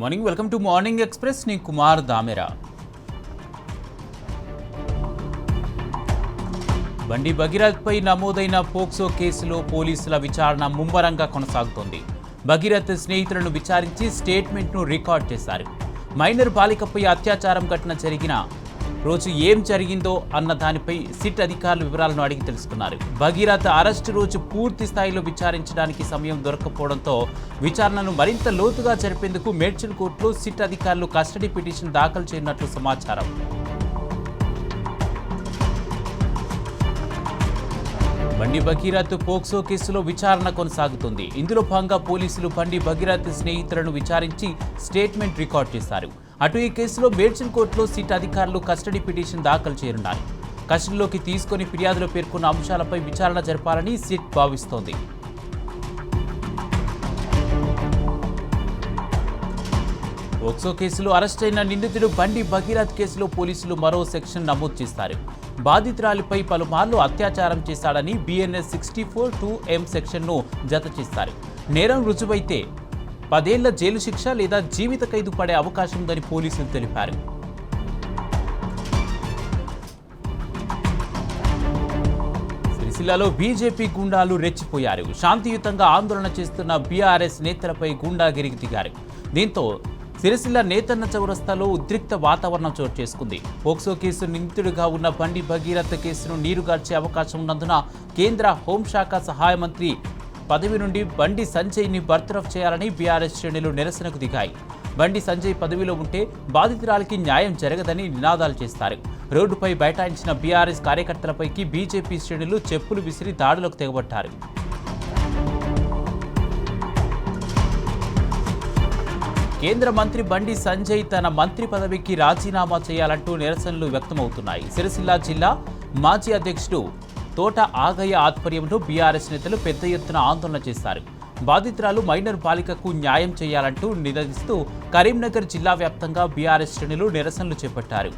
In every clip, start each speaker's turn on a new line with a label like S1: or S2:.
S1: Morning welcome to morning express. నీ కుమార్ దామెరా. బండి భగీరథ్ పై నమోదైన పోక్సో కేసులో పోలీసుల విచారణ ముమ్మరంగా కొనసాగుతోంది. భగీరథ్ స్నేహితులను విచారించి స్టేట్మెంట్ను రికార్డ్ చేశారు. మైనర్ బాలికపై అత్యాచారం ఘటన జరిగిన రోజు ఏం జరిగిందో అన్న దానిపై సిట్ అధికారులు వివరాలను అడిగి తెలుసుకున్నారు. భగీరథ్ అరెస్టు రోజు పూర్తి స్థాయిలో విచారించడానికి సమయం దొరకకపోవడంతో విచారణను మరింత లోతుగా జరిపేందుకు మేడ్చల్ కోర్టులో సిట్ అధికారులు కస్టడీ పిటిషన్ దాఖలు చేయనున్నట్లు సమాచారం. బండి భగీరథ్ పోక్సో కేసులో విచారణ కొనసాగుతుంది. ఇందులో భాగంగా పోలీసులు బండి భగీరథ్ స్నేహితులను విచారించి స్టేట్మెంట్ రికార్డ్ చేశారు. అటు ఈ కేసులో మేడ్చల్ కోర్టులో సిట్ అధికారులు కస్టడీ పిటిషన్ దాఖలు చేయనున్నారు. కస్టడీలోకి తీసుకుని ఫిర్యాదులో పేర్కొన్న అంశాలపై విచారణ జరపాలని సిట్ భావిస్తోంది. పోక్సో కేసులో అరెస్టైన నిందితుడు బండి భగీరథ్ కేసులో పోలీసులు మరో సెక్షన్ నమోదు చేశారు. బాధితురాలిపై పలుమార్లు అత్యాచారం చేశాడని BNS 64(2)M సెక్షన్ను జత చేశారు. నేరం రుజువైతే 10 ఏళ్ల జైలు శిక్ష లేదా జీవిత ఖైదు పడే అవకాశం ఉందని పోలీసులు తెలిపారు. సిరిసిల్లలో బీజేపీ గుండాలు రెచ్చిపోయారు. శాంతియుతంగా ఆందోళన చేస్తున్న BRS నేతలపై గుండాగిరికి దిగారు. దీంతో సిరిసిల్ల నేతన్న చౌరస్తాలో ఉద్రిక్త వాతావరణం చోటు చేసుకుంది. పోక్సో కేసు నిందితుడిగా ఉన్న బండి భగీరథ్ కేసును నీరుగార్చే అవకాశం ఉన్నందున కేంద్ర హోంశాఖ సహాయ మంత్రి పదవి నుండి బండి సంజయ్ని బర్తరఫ్ చేయాలని BRS శ్రేణులు నిరసనకు దిగాయి. బండి సంజయ్ పదవిలో ఉంటే బాధితురాలికి న్యాయం జరగదని నినాదాలు చేస్తారు. రోడ్డుపై బైఠాయించిన BRS కార్యకర్తలపైకి బీజేపీ శ్రేణులు చెప్పులు విసిరి దాడులకు తెగబట్టారు. కేంద్ర మంత్రి బండి సంజయ్ తన మంత్రి పదవికి రాజీనామా చేయాలంటూ నిరసనలు వ్యక్తమవుతున్నాయి. సిరిసిల్ల జిల్లా మాజీ అధ్యక్షుడు తోట ఆగయ్య ఆధ్వర్యంలో BRS నేతలు పెద్ద ఎత్తున ఆందోళన చేశారు. బాధితురాలు మైనర్ బాలికకు న్యాయం చేయాలంటూ నినదిస్తూ కరీంనగర్ జిల్లా వ్యాప్తంగా BRS శ్రేణులు నిరసనలు చేపట్టారు.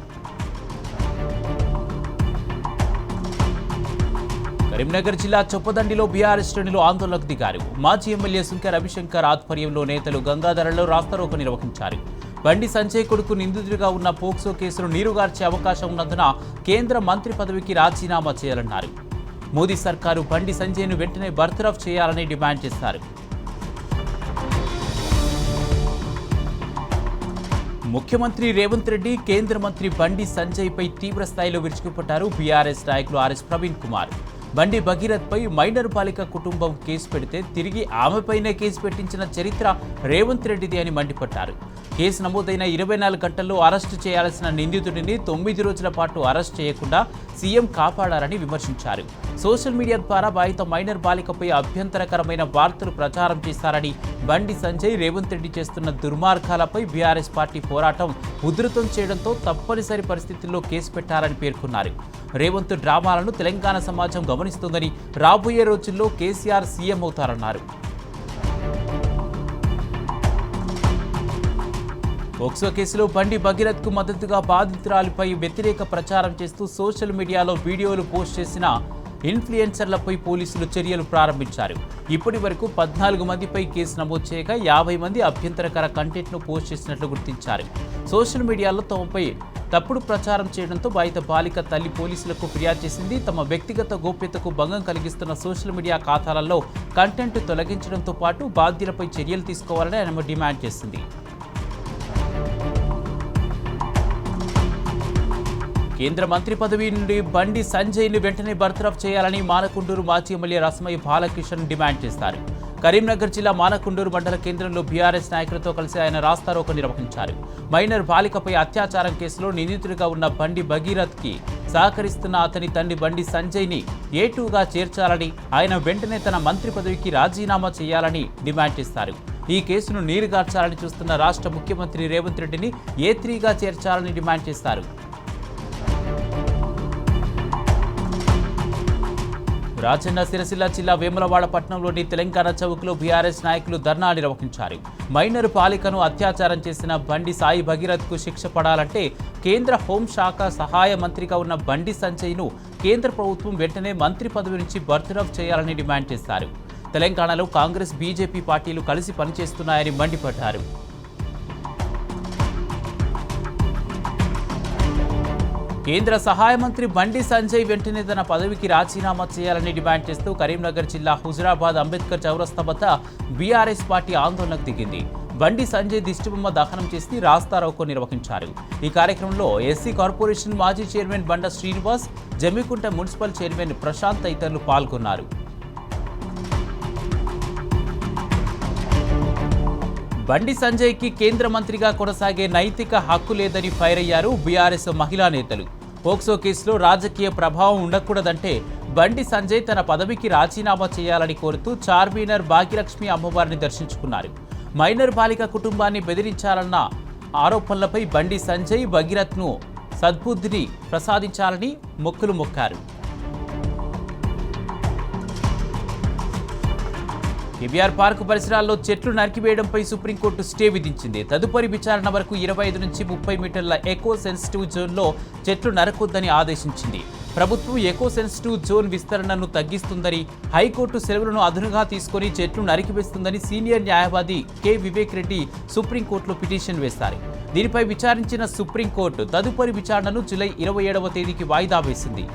S1: కరీంనగర్ జిల్లా చొప్పదండిలో BRS శ్రేణులు ఆందోళనకు దిగారు. మాజీ ఎమ్మెల్యే సుంకె రవిశంకర్ ఆధ్వర్యంలో నేతలు గంగాధరలో రాస్తారోకో నిర్వహించారు. బండి సంజయ్ కొడుకు నిందితుడిగా ఉన్న పోక్సో కేసును నీరుగార్చే అవకాశం ఉన్నందున కేంద్ర మంత్రి పదవికి రాజీనామా చేయాలన్నారు. మోదీ సర్కారు బండి సంజయ్ను వెంటనే బర్తరఫ్ చేయాలని డిమాండ్ చేశారు. ముఖ్యమంత్రి రేవంత్ రెడ్డి కేంద్ర మంత్రి బండి సంజయ్పై తీవ్ర స్థాయిలో విరుచుకుపడ్డారు. BRS నాయకులు RS ప్రవీణ్ కుమార్ బండి భగీరథ్ పై మైనర్ బాలిక కుటుంబం కేసు పెడితే తిరిగి ఆమెపైనే కేసు పెట్టించిన చరిత్ర రేవంత్ రెడ్డిది అని మండిపడ్డారు. కేసు నమోదైన 24 గంటల్లో అరెస్టు చేయాల్సిన నిందితుడిని 9 రోజుల పాటు అరెస్ట్ చేయకుండా సీఎం కాపాడారని విమర్శించారు. సోషల్ మీడియా ద్వారా బాధిత మైనర్ బాలికపై అభ్యంతరకరమైన వార్తలు ప్రచారం చేశారని, బండి సంజయ్ రేవంత్ రెడ్డి చేస్తున్న దుర్మార్గాలపై BRS పార్టీ పోరాటం ఉధృతం చేయడంతో తప్పనిసరి పరిస్థితుల్లో కేసు పెట్టారని పేర్కొన్నారు. రేవంత్ డ్రామాలను తెలంగాణ సమాజం గమనిస్తుందని, రాబోయే రోజుల్లో కేసీఆర్ సీఎం అవుతారన్నారు. పోక్సో కేసులో బండి భగీరథ్కు మద్దతుగా బాధితురాలిపై వ్యతిరేక ప్రచారం చేస్తూ సోషల్ మీడియాలో వీడియోలు పోస్ట్ చేసిన ఇన్ఫ్లుయెన్సర్లపై పోలీసులు చర్యలు ప్రారంభించారు. ఇప్పటి వరకు 14 మందిపై కేసు నమోదు చేయగా 50 మంది అభ్యంతరకర కంటెంట్ను పోస్ట్ చేసినట్లు గుర్తించారు. సోషల్ మీడియాలో తమపై తప్పుడు ప్రచారం చేయడంతో బాధిత బాలిక తల్లి పోలీసులకు ఫిర్యాదు చేసింది. తమ వ్యక్తిగత గోప్యతకు భంగం కలిగిస్తున్న సోషల్ మీడియా ఖాతాలలో కంటెంట్ తొలగించడంతో పాటు బాధ్యులపై చర్యలు తీసుకోవాలని ఆమె డిమాండ్ చేసింది. కేంద్ర మంత్రి పదవి నుండి బండి సంజయ్ని వెంటనే బర్తరఫ్ చేయాలని మానకొండూరు మాజీ ఎమ్మెల్యే రసమయ్య బాలకిషన్ డిమాండ్ చేశారు. కరీంనగర్ జిల్లా మానకొండూరు మండల కేంద్రంలో BRS నాయకులతో కలిసి ఆయన రాస్తారోకో నిర్వహించారు. మైనర్ బాలికపై అత్యాచారం కేసులో నిందితుడిగా ఉన్న బండి భగీరథ్కి సహకరిస్తున్న అతని తండ్రి బండి సంజయ్ని A2గా చేర్చాలని, ఆయన వెంటనే తన మంత్రి పదవికి రాజీనామా చేయాలని డిమాండ్ చేశారు. ఈ కేసును నీరుగార్చాలని చూస్తున్న రాష్ట్ర ముఖ్యమంత్రి రేవంత్ రెడ్డిని A3గా చేర్చాలని డిమాండ్ చేశారు. రాజన్న సిరిసిల్ల జిల్లా వేములవాడ పట్టణంలోని తెలంగాణ చౌక్లో BRS నాయకులు ధర్నా నిర్వహించారు. మైనర్ బాలికను అత్యాచారం చేసిన బండి సాయి భగీరథ్కు శిక్ష పడాలంటే కేంద్ర హోంశాఖ సహాయ మంత్రిగా ఉన్న బండి సంజయ్ను కేంద్ర ప్రభుత్వం వెంటనే మంత్రి పదవి నుంచి బర్తరఫ్ చేయాలని డిమాండ్ చేశారు. తెలంగాణలో కాంగ్రెస్ బీజేపీ పార్టీలు కలిసి పనిచేస్తున్నాయని మండిపడ్డారు. కేంద్ర సహాయ మంత్రి బండి సంజయ్ వెంటనే తన పదవికి రాజీనామా చేయాలని డిమాండ్ చేస్తూ కరీంనగర్ జిల్లా హుజురాబాద్ అంబేద్కర్ చౌరస్తా వద్ద బీఆర్ఎస్ పార్టీ ఆందోళనకు దిగింది. బండి సంజయ్ దిష్టిబొమ్మ దహనం చేసి రాస్తారోకో నిర్వహించారు. ఈ కార్యక్రమంలో ఎస్సీ కార్పొరేషన్ మాజీ చైర్మన్ బండ శ్రీనివాస్, జమ్మికుంట మున్సిపల్ చైర్మన్ ప్రశాంత్ తదితరులు పాల్గొన్నారు. బండి సంజయ్కి కేంద్ర మంత్రిగా కొనసాగే నైతిక హక్కు లేదని ఫైర్ అయ్యారు బీఆర్ఎస్ మహిళా నేతలు. పోక్సో కేసులో రాజకీయ ప్రభావం ఉండకూడదంటే బండి సంజయ్ తన పదవికి రాజీనామా చేయాలని కోరుతూ చార్మినార్ భాగ్యలక్ష్మి అమ్మవారిని దర్శించుకున్నారు. మైనర్ బాలిక కుటుంబాన్ని బెదిరించాలన్న ఆరోపణలపై బండి సంజయ్ భగీరథ్ను సద్బుద్ధిని ప్రసాదించాలని మొక్కులు మొక్కారు. కేబీఆర్ పార్క్ పరిసరాల్లో చెట్లు నరికివేయడంపై సుప్రీంకోర్టు స్టే విధించింది. తదుపరి విచారణ వరకు 25 నుంచి 30 మీటర్ల ఎకో సెన్సిటివ్ జోన్లో చెట్లు నరకొద్దని ఆదేశించింది. ప్రభుత్వం ఎకో సెన్సిటివ్ జోన్ విస్తరణను తగ్గిస్తుందని, హైకోర్టు సెలవులను అదునుగా తీసుకుని చెట్లు నరికివేస్తుందని సీనియర్ న్యాయవాది కె వివేక్ రెడ్డి సుప్రీంకోర్టులో పిటిషన్ వేశారు. దీనిపై విచారించిన సుప్రీంకోర్టు తదుపరి విచారణను జూలై 27వ తేదీకి వాయిదా వేసింది.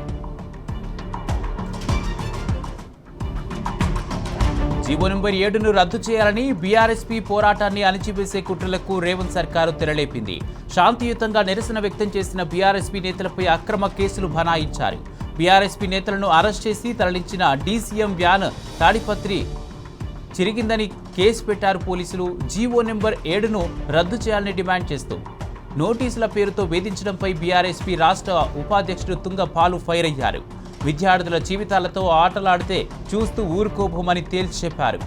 S1: జీవో నెంబర్ 7ను రద్దు చేయాలని బీఆర్ఎస్పీ పోరాటాన్ని అణిచివేసే కుట్రలకు రేవంత్ సర్కారు తెరలేపింది. శాంతియుతంగా నిరసన వ్యక్తం చేసిన బీఆర్ఎస్పీ నేతలపై అక్రమ కేసులు బనాయించారు. బీఆర్ఎస్పీ నేతలను అరెస్ట్ చేసి తరలించిన డీసీఎం వ్యాన్ తాడిపత్రి చిరిగిందని కేసు పెట్టారు పోలీసులు. జీవో నెంబర్ 7ను రద్దు చేయాలని డిమాండ్ చేస్తూ నోటీసుల పేరుతో వేధించడంపై బీఆర్ఎస్పీ రాష్ట్ర ఉపాధ్యక్షుడు తుంగ పాలు ఫైర్ అయ్యారు. విద్యార్థుల జీవితాలతో ఆటలాడితే చూస్తూ ఊరుకోబోమని తేల్చి చెప్పారు.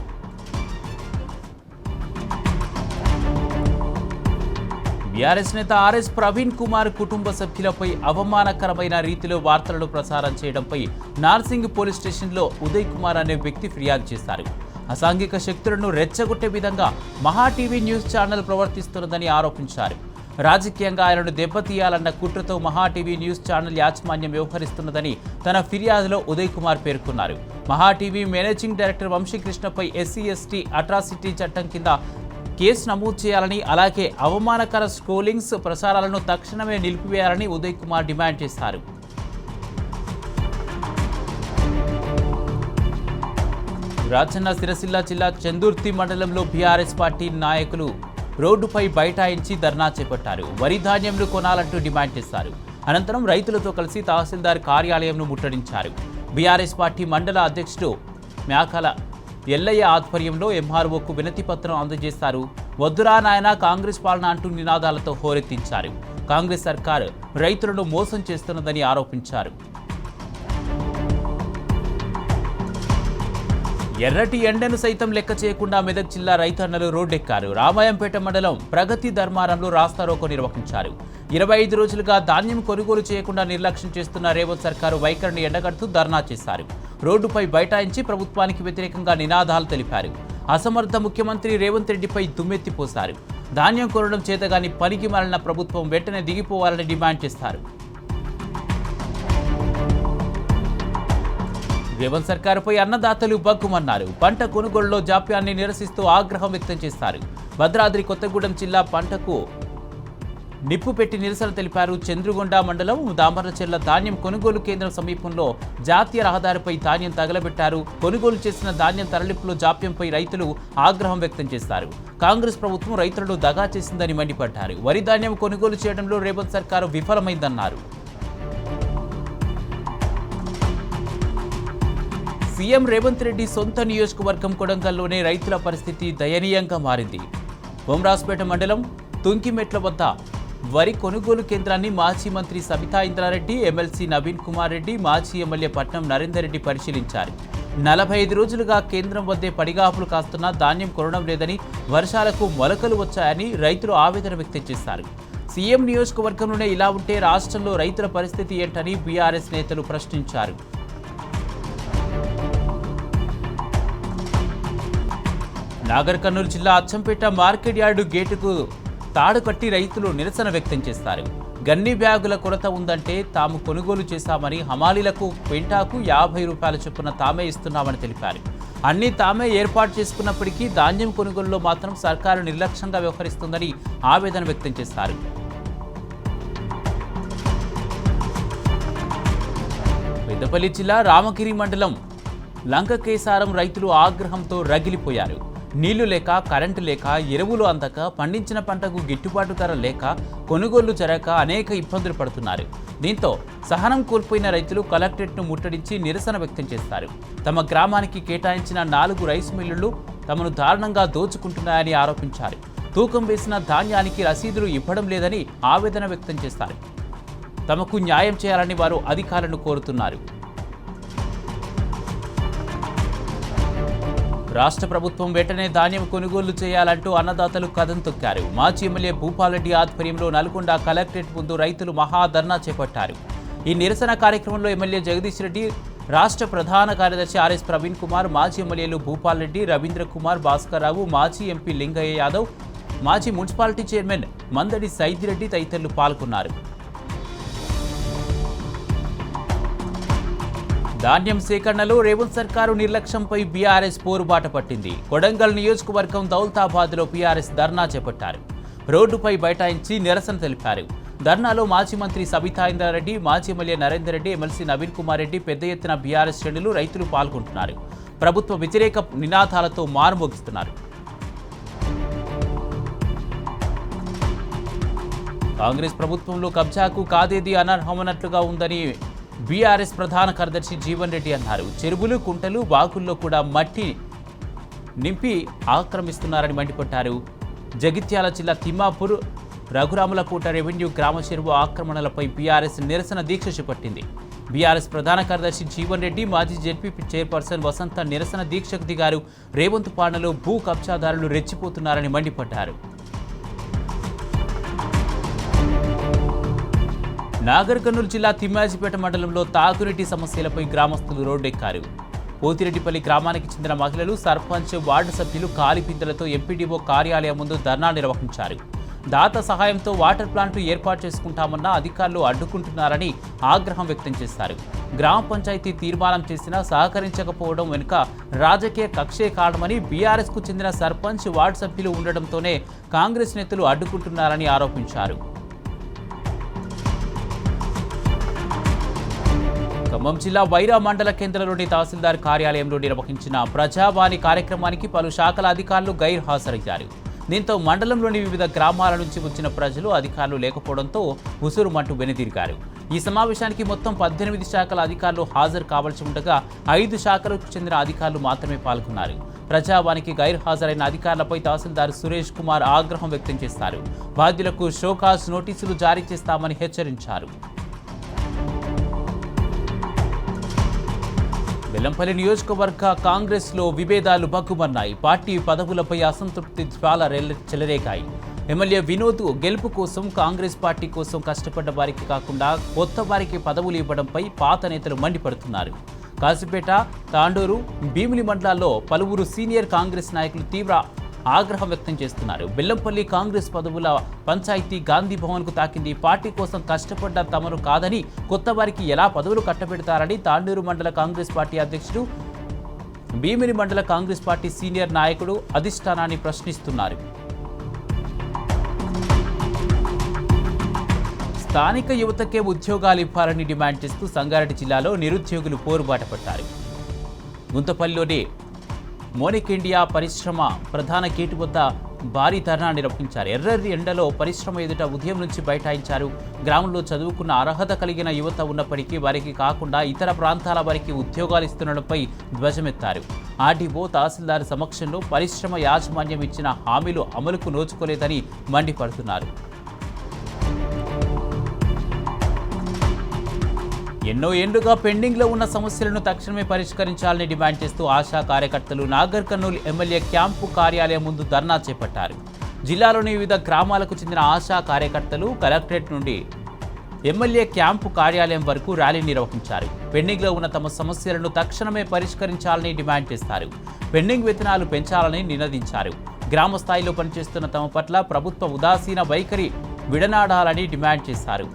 S1: బీఆర్ఎస్ నేత ఆర్ఎస్ ప్రవీణ్ కుమార్ కుటుంబ సభ్యులపై అవమానకరమైన రీతిలో వార్తలను ప్రసారం చేయడంపై నార్సింగ్ పోలీస్ స్టేషన్లో ఉదయ్ కుమార్ అనే వ్యక్తి ఫిర్యాదు చేశారు. అసాంఘిక శక్తులను రెచ్చగొట్టే విధంగా మహా టీవీ న్యూస్ ఛానల్ ప్రవర్తిస్తున్నదని ఆరోపించారు. రాజకీయంగా ఆయనను దెబ్బతీయాలన్న కుట్రతో మహా టీవీ న్యూస్ ఛానల్ యాజమాన్యం వ్యవహరిస్తున్నదని తన ఫిర్యాదులో ఉదయ్ కుమార్ పేర్కొన్నారు. మహా టీవీ మేనేజింగ్ డైరెక్టర్ వంశీకృష్ణపై ఎస్సీ/ఎస్టీ అట్రాసిటీ చట్టం కింద కేసు నమోదు చేయాలని, అలాగే అవమానకర స్క్రోలింగ్స్ ప్రసారాలను తక్షణమే నిలిపివేయాలని ఉదయ్ కుమార్ డిమాండ్ చేశారు. రాజన్న సిరిసిల్ల జిల్లా చందుర్తి మండలంలో బీఆర్ఎస్ పార్టీ నాయకులు రోడ్డుపై బైఠాయించి ధర్నా చేపట్టారు. వరి ధాన్యంను కొనాలంటూ డిమాండ్ చేశారు. అనంతరం రైతులతో కలిసి తహసీల్దార్ కార్యాలయంను ముట్టడించారు. బీఆర్ఎస్ పార్టీ మండల అధ్యక్షుడు మేకల ఎల్లయ్య ఆధ్వర్యంలో ఎంఆర్ఓకు వినతి పత్రం అందజేశారు. వద్దురా నాయన కాంగ్రెస్ పాలన అంటూ నినాదాలతో హోరెత్తించారు. కాంగ్రెస్ సర్కారు రైతులను మోసం చేస్తున్నదని ఆరోపించారు. ఎర్రటి ఎండను సైతం లెక్క చేయకుండా మెదక్ జిల్లా రైతన్నలు రోడ్డెక్కారు. రామాయంపేట మండలం ప్రగతి ధర్మారంలో రాస్తారోకో నిర్వహించారు. 25 రోజులుగా ధాన్యం కొనుగోలు చేయకుండా నిర్లక్ష్యం చేస్తున్న రేవంత్ సర్కారు వైఖరిని ఎండగడుతూ ధర్నా చేశారు. రోడ్డుపై బైఠాయించి ప్రభుత్వానికి వ్యతిరేకంగా నినాదాలు తెలిపారు. అసమర్థ ముఖ్యమంత్రి రేవంత్ రెడ్డిపై దుమ్మెత్తిపోశారు. ధాన్యం కొనడం చేతగాని పనికి మాలిన ప్రభుత్వం వెంటనే దిగిపోవాలని డిమాండ్ చేశారు. రేవంత్ సర్కారుపై అన్నదాతలు బగ్గుమన్నారు. పంట కొనుగోలులో జాప్యాన్ని నిరసిస్తూ ఆగ్రహం వ్యక్తం చేశారు. భద్రాద్రి కొత్తగూడెం జిల్లా పంటకు నిప్పు పెట్టి నిరసన తెలిపారు. చంద్రుగొండ మండలం దామరచెర్ల ధాన్యం కొనుగోలు కేంద్రం సమీపంలో జాతీయ రహదారిపై ధాన్యం తగలబెట్టారు. కొనుగోలు చేసిన ధాన్యం తరలింపులో జాప్యంపై రైతులు ఆగ్రహం వ్యక్తం చేశారు. కాంగ్రెస్ ప్రభుత్వం రైతులను దగా చేసిందని మండిపడ్డారు. వరి ధాన్యం కొనుగోలు చేయడంలో రేవంత్ సర్కారు విఫలమైందన్నారు. సీఎం రేవంత్ రెడ్డి సొంత నియోజకవర్గం కొడంగల్లోనే రైతుల పరిస్థితి దయనీయంగా మారింది. బొమ్రాస్పేట మండలం తుంకిమెట్ల వద్ద వరి కొనుగోలు కేంద్రాన్ని మాజీ మంత్రి సబితా ఇంద్రారెడ్డి, ఎమ్మెల్సీ నవీన్ కుమార్ రెడ్డి, మాజీ ఎమ్మెల్యే పట్నం నరేందర్ రెడ్డి పరిశీలించారు. 45 రోజులుగా కేంద్రం వద్దే పడిగాపులు కాస్తున్నా ధాన్యం కొనడం లేదని, వర్షాలకు మొలకలు వచ్చాయని రైతులు ఆవేదన వ్యక్తం చేశారు. సీఎం నియోజకవర్గంలోనే ఇలా ఉంటే రాష్ట్రంలో రైతుల పరిస్థితి ఏంటని బీఆర్ఎస్ నేతలు ప్రశ్నించారు. నాగర్ కర్నూలు జిల్లా అచ్చంపేట మార్కెట్ యార్డు గేటుకు తాడు కట్టి రైతులు నిరసన వ్యక్తం చేస్తారు. గన్ని బ్యాగుల కొరత ఉందంటే తాము కొనుగోలు చేశామని, హమాలీలకు క్వింటాకు 50 రూపాయల చొప్పున తామే ఇస్తున్నామని తెలిపారు. అన్నీ తామే ఏర్పాటు చేసుకున్నప్పటికీ ధాన్యం కొనుగోలులో మాత్రం సర్కారు నిర్లక్ష్యంగా వ్యవహరిస్తుందని ఆవేదన వ్యక్తం చేశారు. పెద్దపల్లి జిల్లా రామగిరి మండలం లంకకేసారం రైతులు ఆగ్రహంతో రగిలిపోయారు. నీళ్లు లేక, కరెంటు లేక, ఎరువులు అందక, పండించిన పంటకు గిట్టుబాటు ధర లేక, కొనుగోళ్లు జరగక అనేక ఇబ్బందులు పడుతున్నారు. దీంతో సహనం కోల్పోయిన రైతులు కలెక్టరేట్ను ముట్టడించి నిరసన వ్యక్తం చేస్తారు. తమ గ్రామానికి కేటాయించిన 4 రైస్ మిల్లులు తమను దారుణంగా దోచుకుంటున్నాయని ఆరోపించారు. తూకం వేసిన ధాన్యానికి రసీదులు ఇవ్వడం లేదని ఆవేదన వ్యక్తం చేస్తారు. తమకు న్యాయం చేయాలని వారు అధికారులను కోరుతున్నారు. రాష్ట్ర ప్రభుత్వం వెంటనే ధాన్యం కొనుగోలు చేయాలంటూ అన్నదాతలు కదం తొక్కారు. మాజీ ఎమ్మెల్యే భూపాలరెడ్డి ఆధ్వర్యంలో నల్గొండ కలెక్టరేట్ ముందు రైతులు మహాధర్నా చేపట్టారు. ఈ నిరసన కార్యక్రమంలో ఎమ్మెల్యే జగదీష్ రెడ్డి, రాష్ట్ర ప్రధాన కార్యదర్శి ఆర్ఎస్ ప్రవీణ్ కుమార్, మాజీ ఎమ్మెల్యేలు భూపాలరెడ్డి, రవీంద్ర కుమార్, భాస్కర్ రావు, మాజీ ఎంపీ లింగయ్య యాదవ్, మాజీ మున్సిపాలిటీ చైర్మన్ మందడి సైదిరెడ్డి తదితరులు పాల్గొన్నారు. ధాన్యం సేకరణలో రేవంత్ సర్కారు నిర్లక్ష్యంపై బీఆర్ఎస్ పోరుబాట పట్టింది. కొడంగల్ నియోజకవర్గం దౌలతాబాద్లో బీఆర్ఎస్ ధర్నా చేపట్టారు. రోడ్డుపై బైఠాయించి నిరసన తెలిపారు. ధర్నాలో మాజీ మంత్రి సబితా ఇంద్రారెడ్డి, మాజీ ఎమ్మెల్యే నరేందర్ రెడ్డి, ఎమ్మెల్సీ నవీన్ కుమార్ రెడ్డి, పెద్ద ఎత్తున బీఆర్ఎస్ శ్రేణులు, రైతులు పాల్గొంటున్నారు. ప్రభుత్వ వ్యతిరేక నినాదాలతో మారుమోగిస్తున్నారు. కాంగ్రెస్ ప్రభుత్వంలో కబ్జాకు కాదేది అనర్హమన్నట్లుగా ఉందని బీఆర్ఎస్ ప్రధాన కార్యదర్శి జీవన్ రెడ్డి అన్నారు. చెరువులు, కుంటలు, వాగుల్లో కూడా మట్టి నింపి ఆక్రమిస్తున్నారని మండిపడ్డారు. జగిత్యాల జిల్లా తిమ్మాపూర్, రఘురాములకోట రెవెన్యూ గ్రామ చెరువు ఆక్రమణలపై బీఆర్ఎస్ నిరసన దీక్ష చేపట్టింది. బీఆర్ఎస్ ప్రధాన కార్యదర్శి జీవన్ రెడ్డి, మాజీ జెడ్పీ చైర్పర్సన్ వసంత నిరసన దీక్షకు దిగారు. రేవంత్ పాలనలో భూ కబ్జాదారులు రెచ్చిపోతున్నారని మండిపడ్డారు. నాగర్ కర్నూలు జిల్లా తిమ్మాజిపేట మండలంలో తాగునీటి సమస్యలపై గ్రామస్తులు రోడ్డెక్కారు. పోతిరెడ్డిపల్లి గ్రామానికి చెందిన మహిళలు, సర్పంచ్, వార్డు సభ్యులు ఖాళీ బిందెలతో ఎంపీడీఓ కార్యాలయం ముందు ధర్నా నిర్వహించారు. దాత సహాయంతో వాటర్ ప్లాంట్ ఏర్పాటు చేసుకుంటామన్న అధికారులు అడ్డుకుంటున్నారని ఆగ్రహం వ్యక్తం చేశారు. గ్రామ పంచాయతీ తీర్మానం చేసినా సహకరించకపోవడం వెనుక రాజకీయ కక్షే కారణమని, బీఆర్ఎస్కు చెందిన సర్పంచ్, వార్డు సభ్యులు ఉండడంతోనే కాంగ్రెస్ నేతలు అడ్డుకుంటున్నారని ఆరోపించారు. ఖమ్మం జిల్లా వైరా మండల కేంద్రంలోని తహసీల్దార్ కార్యాలయంలో నిర్వహించిన ప్రజావాణి కార్యక్రమానికి పలు శాఖల అధికారులు గైర్హాజరయ్యారు. దీంతో మండలంలోని వివిధ గ్రామాల నుంచి వచ్చిన ప్రజలు, అధికారులు లేకపోవడంతో ఉసురుమంటూ వెనుదిరిగారు. ఈ సమావేశానికి మొత్తం 18 శాఖల అధికారులు హాజరు కావాల్సి ఉండగా 5 శాఖలకు చెందిన అధికారులు మాత్రమే పాల్గొన్నారు. ప్రజావానికి గైర్హాజరైన అధికారులపై తహసీల్దార్ సురేష్ కుమార్ ఆగ్రహం వ్యక్తం చేశారు. బాధ్యులకు షోకాజ్ నోటీసులు జారీ చేస్తామని హెచ్చరించారు. బెల్లంపల్లి నియోజకవర్గ కాంగ్రెస్లో విభేదాలు భగ్గుమన్నాయి. పార్టీ పదవులపై అసంతృప్తి జ్వాల చెలరేగాయి. ఎమ్మెల్యే వినోద్ గెలుపు కోసం, కాంగ్రెస్ పార్టీ కోసం కష్టపడ్డ వారికి కాకుండా కొత్త వారికి పదవులు ఇవ్వడంపై పాత నేతలు మండిపడుతున్నారు. కాసిపేట, తాండూరు, భీమిలి మండలాల్లో పలువురు సీనియర్ కాంగ్రెస్ నాయకులు తీవ్ర ఆగ్రహం వ్యక్తం చేస్తున్నారు. బెల్లంపల్లి కాంగ్రెస్ పదవుల పంచాయతీ గాంధీ భవన్కు తాకింది. పార్టీ కోసం కష్టపడ్డ తమను కాదని కొత్త వారికి ఎలా పదవులు కట్టబెడతారని తాండూరు మండల కాంగ్రెస్ పార్టీ అధ్యక్షుడు, భీమిలి మండల కాంగ్రెస్ పార్టీ సీనియర్ నాయకుడు అధిష్టానాన్ని ప్రశ్నిస్తున్నారు. స్థానిక యువతకే ఉద్యోగాలు ఇవ్వాలని డిమాండ్ చేస్తూ సంగారెడ్డి జిల్లాలో నిరుద్యోగులు పోరుబాట పట్టారు. గుంతపల్లిలోని మోనిక్ ఇండియా పరిశ్రమ ప్రధాన గేటు వద్ద భారీ ధర్నా నిర్వహించారు. ఎర్రర్రి ఎండలో పరిశ్రమ ఎదుట ఉదయం నుంచి బైఠాయించారు. గ్రామంలో చదువుకున్న అర్హత కలిగిన యువత ఉన్నప్పటికీ వారికి కాకుండా ఇతర ప్రాంతాల వారికి ఉద్యోగాలు ఇస్తుండడంపై ధ్వజమెత్తారు. ఆర్డీఓ, తహసీల్దార్ సమక్షంలో పరిశ్రమ యాజమాన్యం ఇచ్చిన హామీలు అమలుకు నోచుకోలేదని మండిపడుతున్నారు. ఎన్నో ఏళ్లుగా పెండింగ్లో ఉన్న సమస్యలను తక్షణమే పరిష్కరించాలని డిమాండ్ చేస్తూ ఆశా కార్యకర్తలు నాగర్ కర్నూలు ఎమ్మెల్యే క్యాంపు కార్యాలయం ముందు ధర్నా చేపట్టారు. జిల్లాలోని వివిధ గ్రామాలకు చెందిన ఆశా కార్యకర్తలు కలెక్టరేట్ నుండి ఎమ్మెల్యే క్యాంపు కార్యాలయం వరకు ర్యాలీ నిర్వహించారు. పెండింగ్లో ఉన్న తమ సమస్యలను తక్షణమే పరిష్కరించాలని డిమాండ్ చేశారు. పెండింగ్ వేతనాలు పెంచాలని నినదించారు. గ్రామ స్థాయిలో పనిచేస్తున్న తమ పట్ల ప్రభుత్వ ఉదాసీన వైఖరి విడనాడాలని డిమాండ్ చేశారు.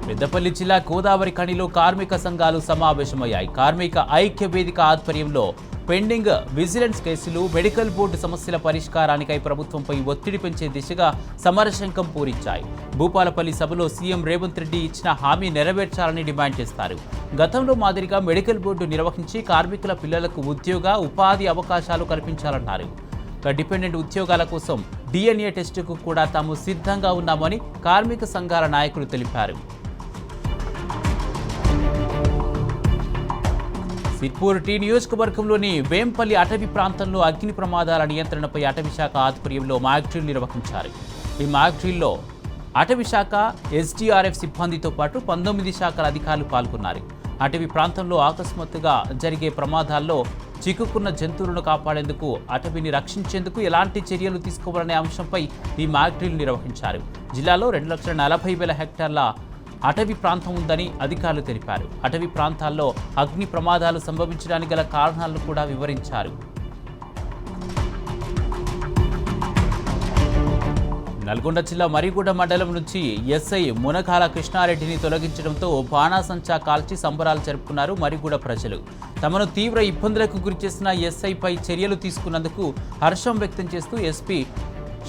S1: పెద్దపల్లి జిల్లా గోదావరి ఖనిలో కార్మిక సంఘాలు సమావేశమయ్యాయి. కార్మిక ఐక్య వేదిక ఆధ్వర్యంలో పెండింగ్ విజిలెన్స్ కేసులు, మెడికల్ బోర్డు సమస్యల పరిష్కారానికై ప్రభుత్వంపై ఒత్తిడి పెంచే దిశగా సమరశంఖం పూరించాయి. భూపాలపల్లి సభలో సీఎం రేవంత్ రెడ్డి ఇచ్చిన హామీ నెరవేర్చాలని డిమాండ్ చేస్తారు. గతంలో మాదిరిగా మెడికల్ బోర్డు నిర్వహించి కార్మికుల పిల్లలకు ఉద్యోగ, ఉపాధి అవకాశాలు కల్పించాలన్నారు. డిపెండెంట్ ఉద్యోగాల కోసం DNA టెస్టుకు కూడా తాము సిద్ధంగా ఉన్నామని కార్మిక సంఘాల నాయకులు తెలిపారు. సిర్పూర్ టీ నియోజకవర్గంలోని వేంపల్లి అటవీ ప్రాంతంలో అగ్ని ప్రమాదాల నియంత్రణపై అటవీ శాఖ ఆధ్వర్యంలో మాక్ డ్రిల్ నిర్వహించారు. ఈ మాక్ డ్రిల్లో అటవీ శాఖ, SDRF సిబ్బందితో పాటు 19 శాఖల అధికారులు పాల్గొన్నారు. అటవీ ప్రాంతంలో అకస్మాత్తుగా జరిగే ప్రమాదాల్లో చిక్కుకున్న జంతువులను కాపాడేందుకు, అటవీని రక్షించేందుకు ఎలాంటి చర్యలు తీసుకోవాలనే అంశంపై ఈ మాక్ డ్రిల్ నిర్వహించారు. జిల్లాలో 2,40,000 హెక్టార్ల అటవీ ప్రాంతం ఉందని అధికారులు తెలిపారు. అటవీ ప్రాంతాల్లో అగ్ని ప్రమాదాలు సంభవించడానికి గల కారణాలను కూడా వివరించారు. నల్గొండ జిల్లా మరిగూడ మండలం నుంచి ఎస్ఐ మునగాల కృష్ణారెడ్డిని తొలగించడంతో బాణాసంచా కాల్చి సంబరాలు జరుపుకున్నారు మరిగూడ ప్రజలు. తమను తీవ్ర ఇబ్బందులకు గురిచేసిన ఎస్ఐపై చర్యలు తీసుకున్నందుకు హర్షం వ్యక్తం చేస్తూ ఎస్పీ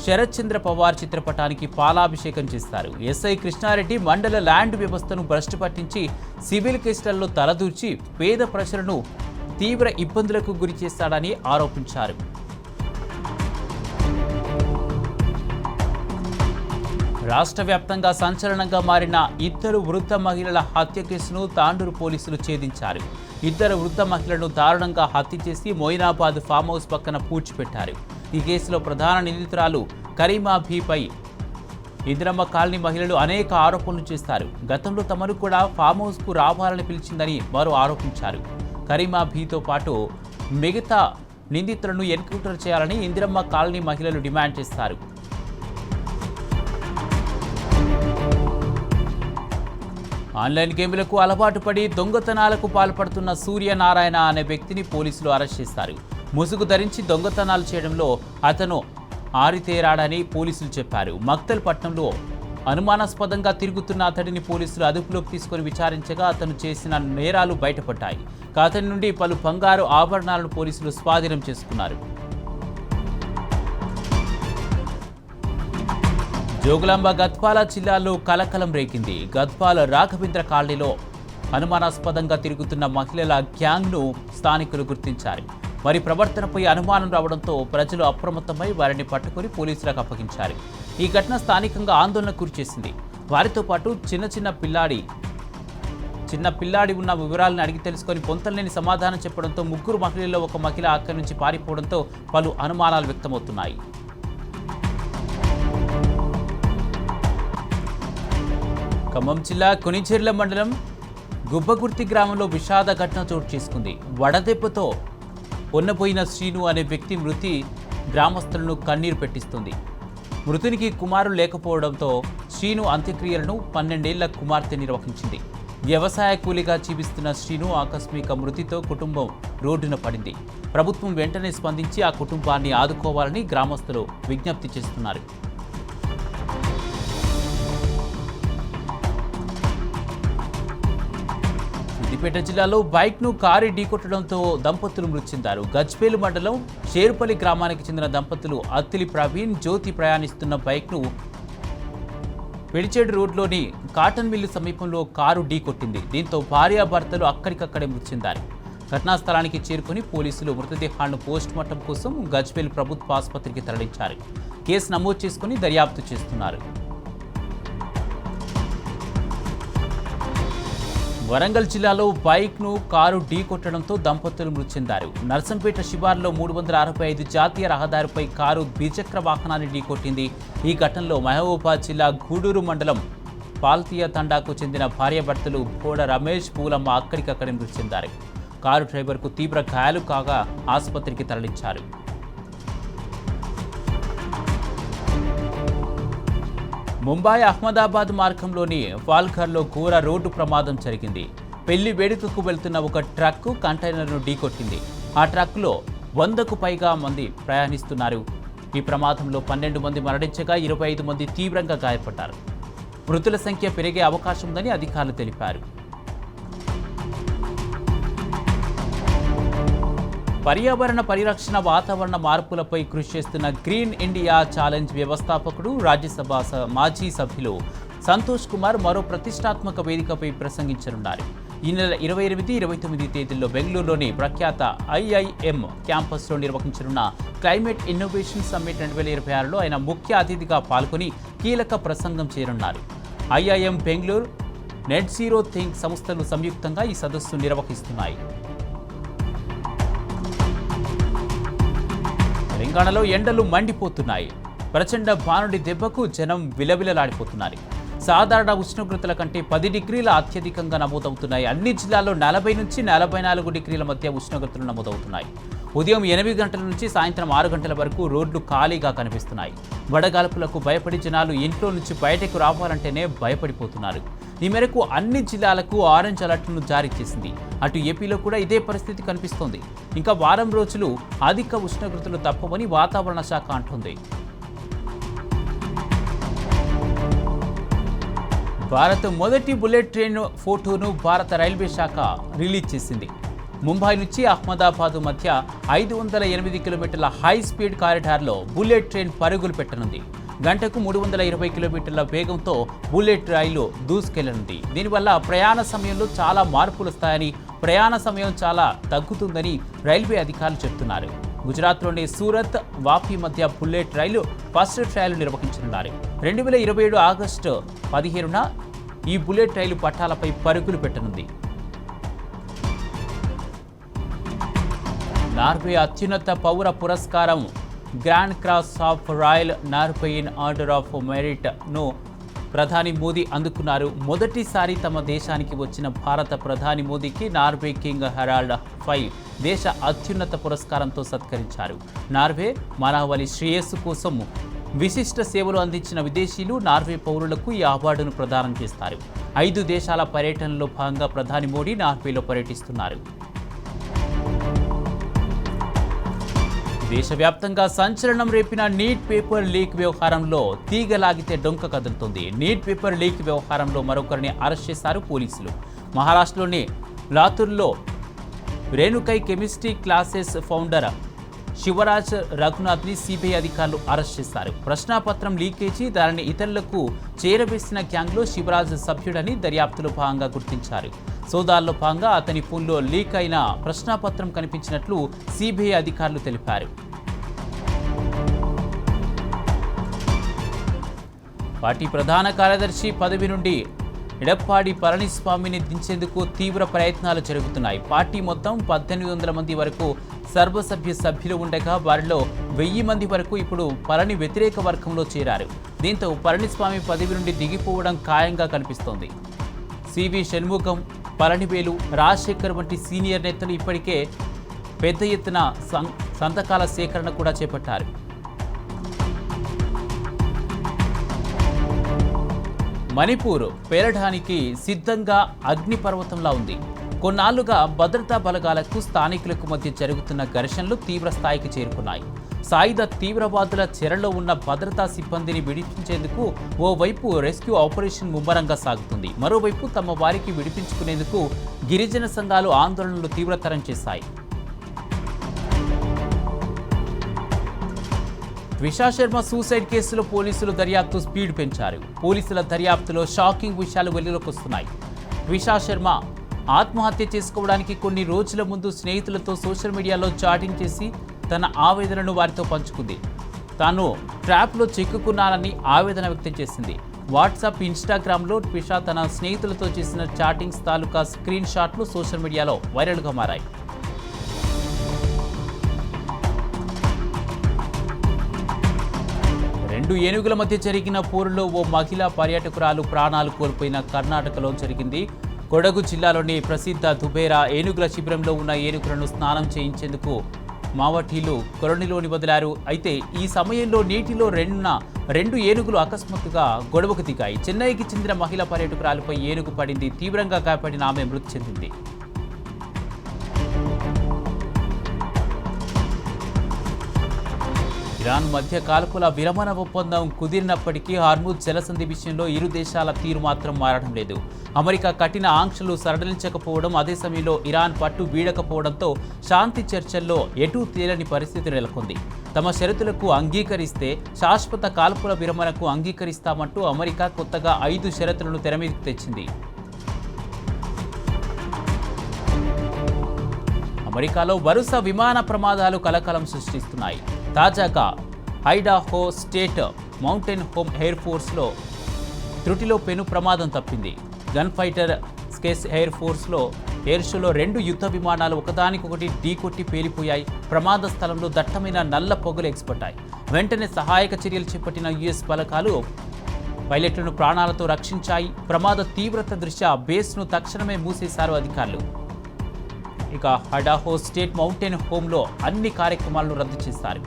S1: శరత్ చంద్ర పవార్ చిత్రపటానికి పాలాభిషేకం చేస్తారు. ఎస్ఐ కృష్ణారెడ్డి మండల ల్యాండ్ వ్యవస్థను భ్రష్టు పట్టించి సివిల్ కేసులలో తలదూర్చి పేద ప్రజలను తీవ్ర ఇబ్బందులకు గురి చేస్తాడని ఆరోపించారు. రాష్ట్ర వ్యాప్తంగా సంచలనంగా మారిన ఇద్దరు వృద్ధ మహిళల హత్య కేసును తాండూరు పోలీసులు ఛేదించారు. ఇద్దరు వృద్ధ మహిళలను దారుణంగా హత్య చేసి మొయినాబాద్ ఫామ్ హౌస్ పక్కన పూడ్చిపెట్టారు. ఈ కేసులో ప్రధాన నిందితురాలు కరీమా భీపై ఇందిరమ్మ కాలనీ మహిళలు అనేక ఆరోపణలు చేస్తారు. గతంలో తమను కూడా ఫామ్ హౌస్కు రావాలని పిలిచిందని వారు ఆరోపించారు. కరీమా భీతో పాటు మిగతా నిందితులను ఎన్కౌంటర్ చేయాలని ఇందిరమ్మ కాలనీ మహిళలు డిమాండ్ చేస్తారు. ఆన్లైన్ గేమ్లకు అలవాటు పడి దొంగతనాలకు పాల్పడుతున్న సూర్యనారాయణ అనే వ్యక్తిని పోలీసులు అరెస్ట్ చేశారు. ముసుగు ధరించి దొంగతనాలు చేయడంలో అతను ఆరితేరాడని పోలీసులు చెప్పారు. మక్తల్ పట్టణంలో అనుమానాస్పదంగా తిరుగుతున్న అతడిని పోలీసులు అదుపులోకి తీసుకుని విచారించగా అతను చేసిన నేరాలు బయటపడ్డాయి. అతని నుండి పలు బంగారు ఆభరణాలను పోలీసులు స్వాధీనం చేసుకున్నారు. జోగులాంబ గద్వాల జిల్లాలో కలకలం రేగింది. గద్వాల రాఘవేంద్ర కాలనీలో అనుమానాస్పదంగా తిరుగుతున్న మహిళల గ్యాంగ్ను స్థానికులు గుర్తించారు. వారి ప్రవర్తనపై అనుమానం రావడంతో ప్రజలు అప్రమత్తమై వారిని పట్టుకుని పోలీసులకు అప్పగించారు. ఈ ఘటన స్థానికంగా ఆందోళనకు గురిచేసింది. వారితో పాటు చిన్న పిల్లాడి ఉన్న వివరాలను అడిగి తెలుసుకొని పొంతలేని సమాధానం చెప్పడంతో ముగ్గురు మహిళల్లో ఒక మహిళ అక్కడి నుంచి పారిపోవడంతో పలు అనుమానాలు వ్యక్తమవుతున్నాయి. ఖమ్మం జిల్లా కొనిచెర్ల మండలం గుబ్బగుర్తి గ్రామంలో విషాద ఘటన చోటు చేసుకుంది. వడదెబ్బతో పొన్నపోయిన శ్రీను అనే వ్యక్తి మృతి గ్రామస్తులను కన్నీరు పెట్టిస్తుంది. మృతునికి కుమారులు లేకపోవడంతో శ్రీను అంత్యక్రియలను 12 ఏళ్ల కుమార్తె నిర్వహించింది. వ్యవసాయ కూలీగా జీవిస్తున్న శ్రీను ఆకస్మిక మృతితో కుటుంబం రోడ్డున పడింది. ప్రభుత్వం వెంటనే స్పందించి ఆ కుటుంబాన్ని ఆదుకోవాలని గ్రామస్తులు విజ్ఞప్తి చేస్తున్నారు. సిద్దిపేట జిల్లాలో బైక్ను కారు ఢీకొట్టడంతో దంపతులు మృతి చెందారు. గజ్వేలు మండలం షేరుపల్లి గ్రామానికి చెందిన దంపతులు అత్తిలి ప్రవీణ్, జ్యోతి ప్రయాణిస్తున్న బైక్ను పెడిచేడు రోడ్లోని కాటన్ మిల్లు సమీపంలో కారు ఢీకొట్టింది. దీంతో భార్యాభర్తలు అక్కడికక్కడే మృతి చెందారు. ఘటనా స్థలానికి చేరుకుని పోలీసులు మృతదేహాలను పోస్టుమార్టం కోసం గజ్వేల్ ప్రభుత్వ ఆసుపత్రికి తరలించారు. కేసు నమోదు చేసుకుని దర్యాప్తు చేస్తున్నారు. వరంగల్ జిల్లాలో బైక్ను కారు ఢీకొట్టడంతో దంపతులు మృతి చెందారు. నర్సంపేట శివార్లో 365 జాతీయ రహదారిపై కారు ద్విచక్ర వాహనాన్ని ఢీకొట్టింది. ఈ ఘటనలో మహబూబాబాద్ జిల్లా గూడూరు మండలం పాల్తీయ తండాకు చెందిన భార్యాభర్తలు బోడ రమేష్, పూలమ్మ అక్కడికక్కడే మృతి చెందారు. కారు డ్రైవర్కు తీవ్ర గాయాలు కాగా ఆసుపత్రికి తరలించారు. ముంబై అహ్మదాబాద్ మార్గంలోని పాల్ఘర్లో ఘోర రోడ్డు ప్రమాదం జరిగింది. పెళ్లి వేడుకకు వెళ్తున్న ఒక ట్రక్కు కంటైనర్ను ఢీకొట్టింది. ఆ ట్రక్కులో 100కు పైగా మంది ప్రయాణిస్తున్నారు. ఈ ప్రమాదంలో 12 మంది మరణించగా 25 మంది తీవ్రంగా గాయపడ్డారు. మృతుల సంఖ్య పెరిగే అవకాశం ఉందని అధికారులు తెలిపారు. పర్యావరణ పరిరక్షణ వాతావరణ మార్పులపై కృషి చేస్తున్న గ్రీన్ ఇండియా ఛాలెంజ్ వ్యవస్థాపకుడు రాజ్యసభ మాజీ సభ్యులు సంతోష్ కుమార్ మరో ప్రతిష్టాత్మక వేదికపై ప్రసంగించనున్నారు. ఈ నెల 28, 29 తేదీల్లో బెంగళూరులోని ప్రఖ్యాత IIM క్యాంపస్లో నిర్వహించనున్న క్లైమేట్ ఇన్నోవేషన్ సమ్మిట్ 2026లో ఆయన ముఖ్య అతిథిగా పాల్గొని కీలక ప్రసంగం చేయనున్నారు. IIM Bengaluru, net zero think సంస్థలు సంయుక్తంగా ఈ సదస్సు నిర్వహిస్తున్నాయి. తెలంగాణలో ఎండలు మండిపోతున్నాయి. ప్రచండ భానుడి దెబ్బకు జనం విలవిలలాడిపోతున్నారు. సాధారణ ఉష్ణోగ్రతల కంటే 10 డిగ్రీల అత్యధికంగా నమోదవుతున్నాయి. అన్ని జిల్లాల్లో 40 నుంచి 44 డిగ్రీల మధ్య ఉష్ణోగ్రతలు నమోదవుతున్నాయి. ఉదయం 8 గంటల నుంచి సాయంత్రం 6 గంటల వరకు రోడ్లు ఖాళీగా కనిపిస్తున్నాయి. వడగాల్పులకు భయపడి జనాలు ఇంట్లో నుంచి బయటకు రావాలంటేనే భయపడిపోతున్నారు. ఈ మేరకు అన్ని జిల్లాలకు ఆరెంజ్ అలర్ట్ను జారీ చేసింది. అటు ఏపీలో కూడా ఇదే పరిస్థితి కనిపిస్తోంది. ఇంకా వారం రోజులు అధిక ఉష్ణోగ్రతలు తప్పవని వాతావరణ శాఖ అంటోంది. భారత్ మొదటి బుల్లెట్ ట్రైన్ ఫోటోను భారత రైల్వే శాఖ రిలీజ్ చేసింది. ముంబై నుంచి అహ్మదాబాద్ మధ్య 508 కిలోమీటర్ల హై స్పీడ్ కారిడార్లో బుల్లెట్ ట్రైన్ పరుగులు పెట్టనుంది. గంటకు 320 కిలోమీటర్ల వేగంతో బుల్లెట్ రైలు దూసుకెళ్లనుంది. దీనివల్ల ప్రయాణ సమయంలో చాలా మార్పులు వస్తాయని, ప్రయాణ సమయం చాలా తగ్గుతుందని రైల్వే అధికారులు చెబుతున్నారు. గుజరాత్లోని సూరత్, వాపి మధ్య బుల్లెట్ రైలు ఫస్ట్ ట్రయల్ నిర్వహించనున్నారు. 2027 ఆగస్టు 15న ఈ బుల్లెట్ రైలు పట్టాలపై పరుగులు పెట్టనుంది. నార్వే అత్యున్నత పౌర పురస్కారం grand cross of royal Norwegian order of మెరిట్ను ప్రధాని మోదీ అందుకున్నారు. మొదటిసారి తమ దేశానికి వచ్చిన భారత ప్రధాని మోదీకి నార్వే కింగ్ హెరాల్డ్ 5 దేశ అత్యున్నత పురస్కారంతో సత్కరించారు. నార్వే మానవాళి శ్రేయస్సు కోసం విశిష్ట సేవలు అందించిన విదేశీయులు, నార్వే పౌరులకు ఈ అవార్డును ప్రదానం చేస్తారు. 5 దేశాల పర్యటనలో భాగంగా ప్రధాని మోడీ నార్వేలో పర్యటిస్తున్నారు. దేశవ్యాప్తంగా సంచలనం రేపిన నీట్ పేపర్ లీక్ వ్యవహారంలో తీగలాగితే డొంక కదులుతుంది. నీట్ పేపర్ లీక్ వ్యవహారంలో మరొకరిని అరెస్ట్ చేశారు పోలీసులు. మహారాష్ట్రలోని లాతూర్లో Renukai chemistry classes founder Shivraj రఘునాథ్ని సిబిఐ అధికారులు అరెస్ట్ చేశారు. ప్రశ్నాపత్రం లీకేజీ, దానిని ఇతరులకు చేరవేసిన గ్యాంగ్లో శివరాజ్ సభ్యుడని దర్యాప్తులో భాగంగా గుర్తించారు. సోదాల్లో భాగంగా అతని ఫోన్లో లీక్ అయిన ప్రశ్నాపత్రం కనిపించినట్లు సిబిఐ అధికారులు తెలిపారు. పార్టీ ప్రధాన కార్యదర్శి పదవి నుండి ఎడప్పాడి పళనిస్వామిని దించేందుకు తీవ్ర ప్రయత్నాలు జరుగుతున్నాయి. పార్టీ మొత్తం 1800 మంది వరకు సర్వసభ్య సభ్యులు ఉండగా వారిలో 1000 మంది వరకు ఇప్పుడు పళని వ్యతిరేక వర్గంలో చేరారు. దీంతో పళనిస్వామి పదవి నుండి దిగిపోవడం ఖాయంగా కనిపిస్తోంది. సివి షణ్ముగం, పళనివేలు, రాజశేఖర్ వంటి సీనియర్ నేతలు ఇప్పటికే పెద్ద ఎత్తున సంతకాల సేకరణ కూడా చేపట్టారు. మణిపూర్ పేలడానికి సిద్ధంగా అగ్నిపర్వతంలా ఉంది. కొన్నాళ్లుగా భద్రతా బలగాలకు స్థానికులకు మధ్య జరుగుతున్న ఘర్షణలు తీవ్ర స్థాయికి చేరుకున్నాయి. సాయుధ తీవ్రవాదుల చెరలో ఉన్న భద్రతా సిబ్బందిని విడిపించేందుకు ఓవైపు రెస్క్యూ ఆపరేషన్ ముమ్మరంగా సాగుతుంది. మరోవైపు తమ వారికి విడిపించుకునేందుకు గిరిజన సంఘాలు ఆందోళనలు తీవ్రతరం చేశాయి. త్విషా శర్మ సూసైడ్ కేసులో పోలీసులు దర్యాప్తు స్పీడ్ పెంచారు. పోలీసుల దర్యాప్తులో షాకింగ్ విషయాలు వెలుగులోకి వస్తున్నాయి. త్విషా శర్మ ఆత్మహత్య చేసుకోవడానికి కొన్ని రోజుల ముందు స్నేహితులతో సోషల్ మీడియాలో చాటింగ్ చేసి తన ఆవేదనను వారితో పంచుకుంది. తాను ట్రాప్లో చిక్కుకున్నానని ఆవేదన వ్యక్తం చేసింది. వాట్సాప్, ఇన్స్టాగ్రామ్లో త్విషా తన స్నేహితులతో చేసిన చాటింగ్స్ తాలూకా స్క్రీన్ షాట్లు సోషల్ మీడియాలో వైరల్గా మారాయి. 2 ఏనుగుల మధ్య జరిగిన పోరులో ఓ మహిళా పర్యాటకురాలు ప్రాణాలు కోల్పోయిన కర్ణాటకలో జరిగింది. కొడగు జిల్లాలోని ప్రసిద్ధ దుబేరా ఏనుగుల శిబిరంలో ఉన్న ఏనుగులను స్నానం చేయించేందుకు మావటీలు కొలనీలోని వదిలారు. అయితే ఈ సమయంలో నీటిలో 2 ఏనుగులు అకస్మాత్తుగా గొడవకు దిగాయి. చెన్నైకి చెందిన మహిళా పర్యాటకురాలపై ఏనుగు పడింది. తీవ్రంగా గాయపడిన ఆమె మృతి చెందింది. ఇరాన్ మధ్య కాల్పుల విరమణ ఒప్పందం కుదిరినప్పటికీ హార్ముజ్ జలసంధి విషయంలో ఇరు దేశాల తీరు మాత్రం మారడం లేదు. అమెరికా కఠిన ఆంక్షలు సడలించకపోవడం, అదే సమయంలో ఇరాన్ పట్టు వీడకపోవడంతో శాంతి చర్చల్లో ఎటూ తేలని పరిస్థితి నెలకొంది. తమ షరతులకు అంగీకరిస్తే శాశ్వత కాల్పుల విరమణకు అంగీకరిస్తామంటూ అమెరికా కొత్తగా 5 షరతులను తెరమీదకు తెచ్చింది. అమెరికాలో వరుస విమాన ప్రమాదాలు కలకలం సృష్టిస్తున్నాయి. తాజాగా ఐడాహో స్టేట్ మౌంటైన్ హోమ్ ఎయిర్ ఫోర్స్లో త్రుటిలో పెను ప్రమాదం తప్పింది. గన్ ఫైటర్ స్కేస్ ఎయిర్ ఫోర్స్లో ఎయిర్ షోలో 2 యుద్ధ విమానాలు ఒకదానికొకటి ఢీకొట్టి పేలిపోయాయి. ప్రమాద స్థలంలో దట్టమైన నల్ల పొగలు ఎగిసిపడ్డాయి. వెంటనే సహాయక చర్యలు చేపట్టిన యుఎస్ బలగాలు పైలట్లను ప్రాణాలతో రక్షించాయి. ప్రమాద తీవ్రత దృష్ట్యా బేస్ను తక్షణమే మూసేశారు అధికారులు. ఇక ఐడాహో స్టేట్ మౌంటైన్ హోమ్లో అన్ని కార్యక్రమాలను రద్దు చేశారు.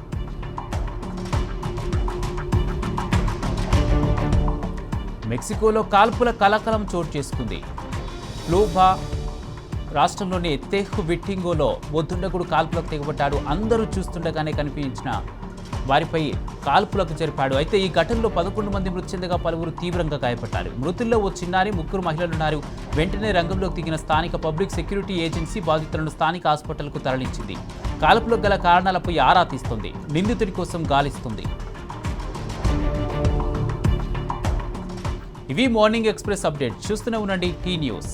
S1: మెక్సికోలో కాల్పుల కలకలం చోటు చేసుకుంది. ప్లూబా రాష్ట్రంలోని తెహ్విట్టింగోలో బొద్దుండగుడు కాల్పులకు తెగబడ్డాడు. అందరూ చూస్తుండగానే కనిపించిన వారిపై కాల్పులకు జరిపాడు. అయితే ఈ ఘటనలో 11 మంది మృతి చెందగా పలువురు తీవ్రంగా గాయపడ్డారు. మృతుల్లో ఓ చిన్నారి, 3 మహిళలున్నారు. వెంటనే రంగంలోకి దిగిన స్థానిక పబ్లిక్ సెక్యూరిటీ ఏజెన్సీ బాధితులను స్థానిక హాస్పిటల్కు తరలించింది. కాల్పులకు గల కారణాలపై ఆరా తీస్తుంది. నిందితుడి కోసం గాలిస్తుంది. ఇవి మార్నింగ్ ఎక్స్ప్రెస్ అప్డేట్. చూస్తూనే ఉండండి టీ న్యూస్.